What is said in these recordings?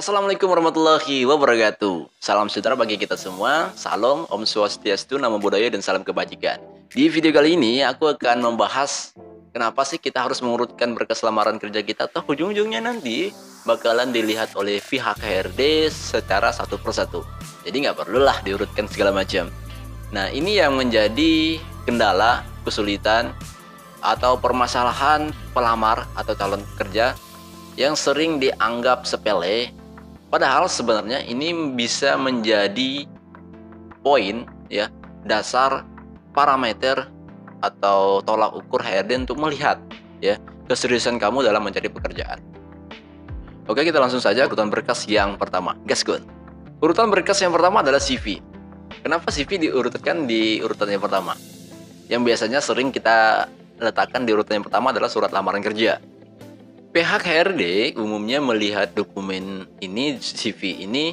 Assalamualaikum warahmatullahi wabarakatuh. Salam sejahtera bagi kita semua. Salam, Om Swastiastu, Namo Buddhaya, dan salam kebajikan. Di video kali ini aku akan membahas kenapa sih kita harus mengurutkan berkas lamaran kerja kita, atau ujung-ujungnya nanti bakalan dilihat oleh pihak HRD secara satu persatu. Jadi nggak perlulah diurutkan segala macam. Nah, ini yang menjadi kendala, kesulitan, atau permasalahan pelamar atau calon kerja yang sering dianggap sepele. Padahal sebenarnya ini bisa menjadi poin ya, dasar parameter atau tolak ukur HRD untuk melihat ya keseriusan kamu dalam mencari pekerjaan. Oke, kita langsung saja urutan berkas yang pertama. Gasgun. Urutan berkas yang pertama adalah CV. Kenapa CV diurutkan di urutan yang pertama? Yang biasanya sering kita letakkan di urutan yang pertama adalah surat lamaran kerja. Pihak HRD umumnya melihat dokumen ini, CV ini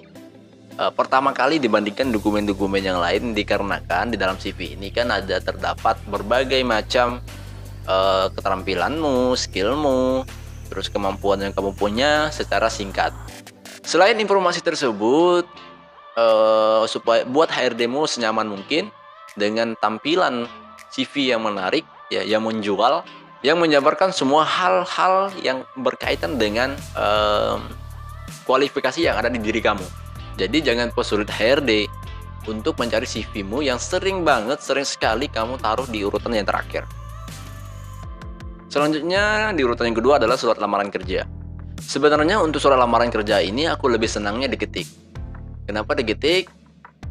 pertama kali dibandingkan dokumen-dokumen yang lain dikarenakan di dalam CV ini kan ada terdapat berbagai macam keterampilanmu, skillmu, terus kemampuan yang kamu punya secara singkat. Selain informasi tersebut, supaya buat HRD-mu senyaman mungkin dengan tampilan CV yang menarik, ya, yang menjual, yang menjabarkan semua hal-hal yang berkaitan dengan kualifikasi yang ada di diri kamu. Jadi jangan persulit HRD untuk mencari CV-mu yang sering sekali kamu taruh di urutan yang terakhir. Selanjutnya di urutan yang kedua adalah surat lamaran kerja. Sebenarnya untuk surat lamaran kerja ini aku lebih senangnya diketik. Kenapa diketik?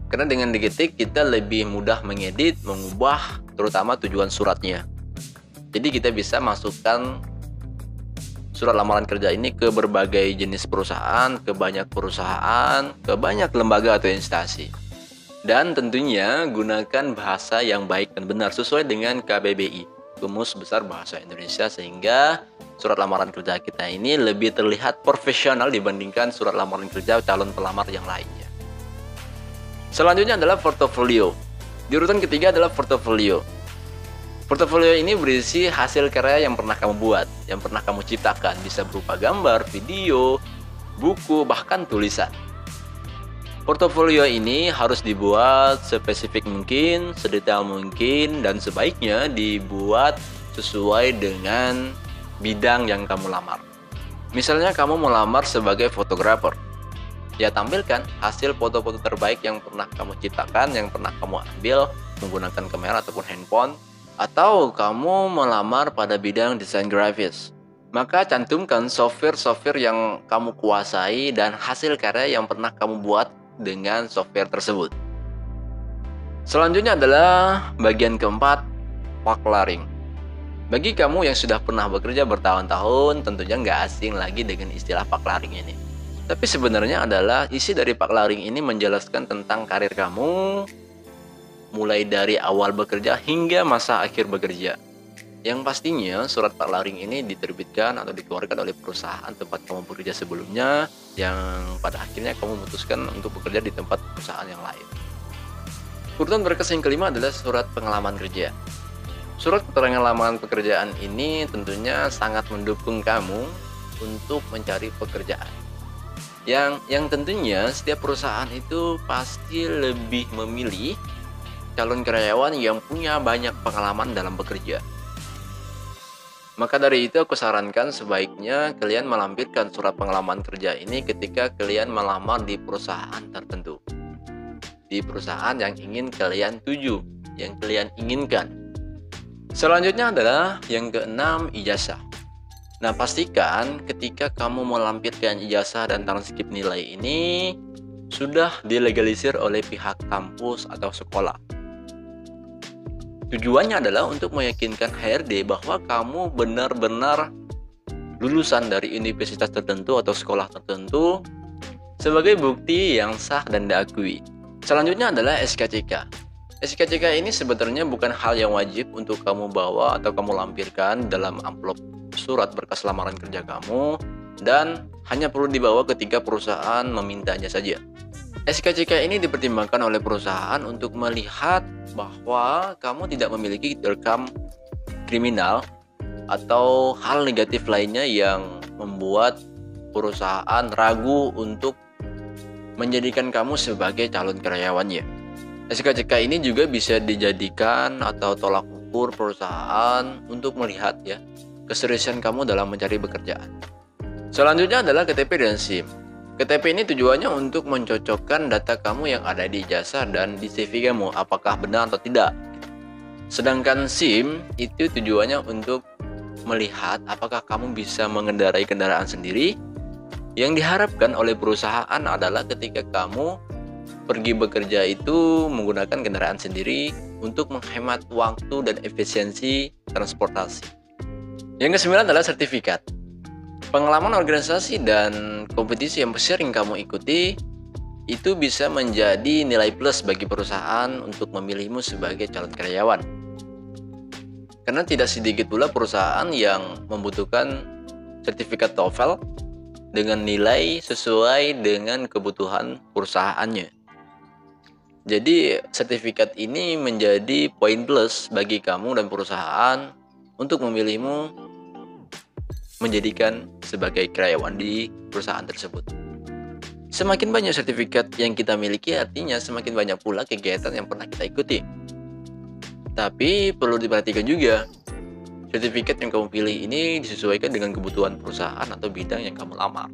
Karena dengan diketik kita lebih mudah mengedit, mengubah, terutama tujuan suratnya. Jadi kita bisa masukkan surat lamaran kerja ini ke berbagai jenis perusahaan, ke banyak perusahaan, ke banyak lembaga atau instansi. Dan tentunya gunakan bahasa yang baik dan benar sesuai dengan KBBI, Kamus Besar Bahasa Indonesia, sehingga surat lamaran kerja kita ini lebih terlihat profesional dibandingkan surat lamaran kerja calon pelamar yang lainnya. Selanjutnya adalah portofolio. Di urutan ketiga adalah portofolio. Portofolio ini berisi hasil karya yang pernah kamu buat, yang pernah kamu ciptakan, bisa berupa gambar, video, buku, bahkan tulisan. Portofolio ini harus dibuat spesifik mungkin, sedetail mungkin, dan sebaiknya dibuat sesuai dengan bidang yang kamu lamar. Misalnya kamu melamar sebagai fotografer, ya tampilkan hasil foto-foto terbaik yang pernah kamu ciptakan, yang pernah kamu ambil menggunakan kamera ataupun handphone. Atau kamu melamar pada bidang desain grafis, maka cantumkan software-software yang kamu kuasai dan hasil karya yang pernah kamu buat dengan software tersebut. Selanjutnya adalah bagian keempat, paklaring. Bagi kamu yang sudah pernah bekerja bertahun-tahun, tentunya nggak asing lagi dengan istilah paklaring ini. Tapi sebenarnya adalah isi dari paklaring ini menjelaskan tentang karir kamu, mulai dari awal bekerja hingga masa akhir bekerja. Yang pastinya surat paklaring ini diterbitkan atau dikeluarkan oleh perusahaan tempat kamu bekerja sebelumnya, yang pada akhirnya kamu memutuskan untuk bekerja di tempat perusahaan yang lain. Urutan berkas yang kelima adalah surat pengalaman kerja. Surat keterangan lamaran pekerjaan ini tentunya sangat mendukung kamu untuk mencari pekerjaan. Yang tentunya setiap perusahaan itu pasti lebih memilih calon karyawan yang punya banyak pengalaman dalam bekerja. Maka dari itu aku sarankan sebaiknya kalian melampirkan surat pengalaman kerja ini ketika kalian melamar di perusahaan tertentu, di perusahaan yang ingin kalian tuju, yang kalian inginkan. Selanjutnya adalah yang keenam, ijazah. Nah, pastikan ketika kamu melampirkan ijazah dan transkrip nilai ini sudah dilegalisir oleh pihak kampus atau sekolah. Tujuannya adalah untuk meyakinkan HRD bahwa kamu benar-benar lulusan dari universitas tertentu atau sekolah tertentu sebagai bukti yang sah dan diakui. Selanjutnya adalah SKCK. SKCK ini sebenarnya bukan hal yang wajib untuk kamu bawa atau kamu lampirkan dalam amplop surat berkas lamaran kerja kamu, dan hanya perlu dibawa ketika perusahaan memintanya saja. SKCK ini dipertimbangkan oleh perusahaan untuk melihat bahwa kamu tidak memiliki rekam kriminal atau hal negatif lainnya yang membuat perusahaan ragu untuk menjadikan kamu sebagai calon karyawannya. SKCK ini juga bisa dijadikan atau tolak ukur perusahaan untuk melihat ya keseriusan kamu dalam mencari pekerjaan. Selanjutnya adalah KTP dan SIM. KTP ini tujuannya untuk mencocokkan data kamu yang ada di ijazah dan di CV kamu, apakah benar atau tidak. Sedangkan SIM itu tujuannya untuk melihat apakah kamu bisa mengendarai kendaraan sendiri. Yang diharapkan oleh perusahaan adalah ketika kamu pergi bekerja itu menggunakan kendaraan sendiri untuk menghemat waktu dan efisiensi transportasi. Yang ke-9 adalah sertifikat. Pengalaman organisasi dan kompetisi yang sering kamu ikuti itu bisa menjadi nilai plus bagi perusahaan untuk memilihmu sebagai calon karyawan. Karena tidak sedikit pula perusahaan yang membutuhkan sertifikat TOEFL dengan nilai sesuai dengan kebutuhan perusahaannya. Jadi sertifikat ini menjadi poin plus bagi kamu dan perusahaan untuk memilihmu menjadikan sebagai karyawan di perusahaan tersebut. Semakin banyak sertifikat yang kita miliki, artinya semakin banyak pula kegiatan yang pernah kita ikuti. Tapi perlu diperhatikan juga, sertifikat yang kamu pilih ini disesuaikan dengan kebutuhan perusahaan atau bidang yang kamu lamar.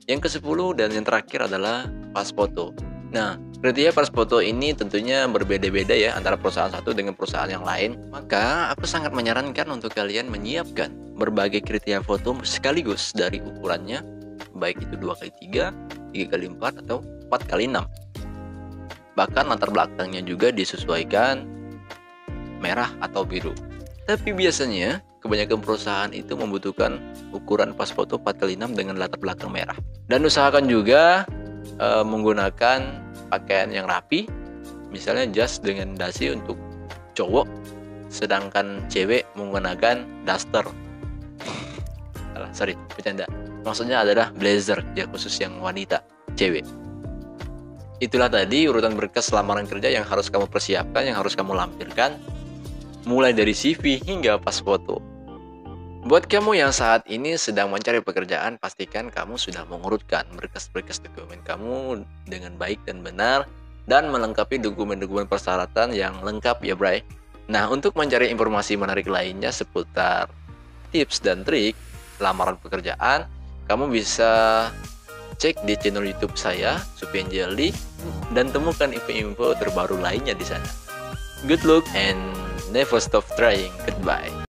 Yang ke-10 dan yang terakhir adalah pas foto. Nah, kriteria pas foto ini tentunya berbeda-beda ya antara perusahaan satu dengan perusahaan yang lain. Maka aku sangat menyarankan untuk kalian menyiapkan berbagai kriteria foto sekaligus dari ukurannya, baik itu 2x3, 3x4 atau 4x6. Bahkan latar belakangnya juga disesuaikan merah atau biru. Tapi biasanya kebanyakan perusahaan itu membutuhkan ukuran pas foto 4x6 dengan latar belakang merah. Dan usahakan juga menggunakan pakaian yang rapi, misalnya jas dengan dasi untuk cowok, sedangkan cewek menggunakan daster. Sorry, bercanda. Maksudnya adalah blazer, ya khusus yang wanita, cewek. Itulah tadi urutan berkas lamaran kerja yang harus kamu persiapkan, yang harus kamu lampirkan, mulai dari CV hingga pas foto. Buat kamu yang saat ini sedang mencari pekerjaan, pastikan kamu sudah mengurutkan berkas-berkas dokumen kamu dengan baik dan benar, dan melengkapi dokumen-dokumen persyaratan yang lengkap ya bray. Nah, untuk mencari informasi menarik lainnya seputar tips dan trik lamaran pekerjaan, kamu bisa cek di channel YouTube saya, Supian Jelly, dan temukan info-info terbaru lainnya di sana. Good luck and never stop trying. Goodbye.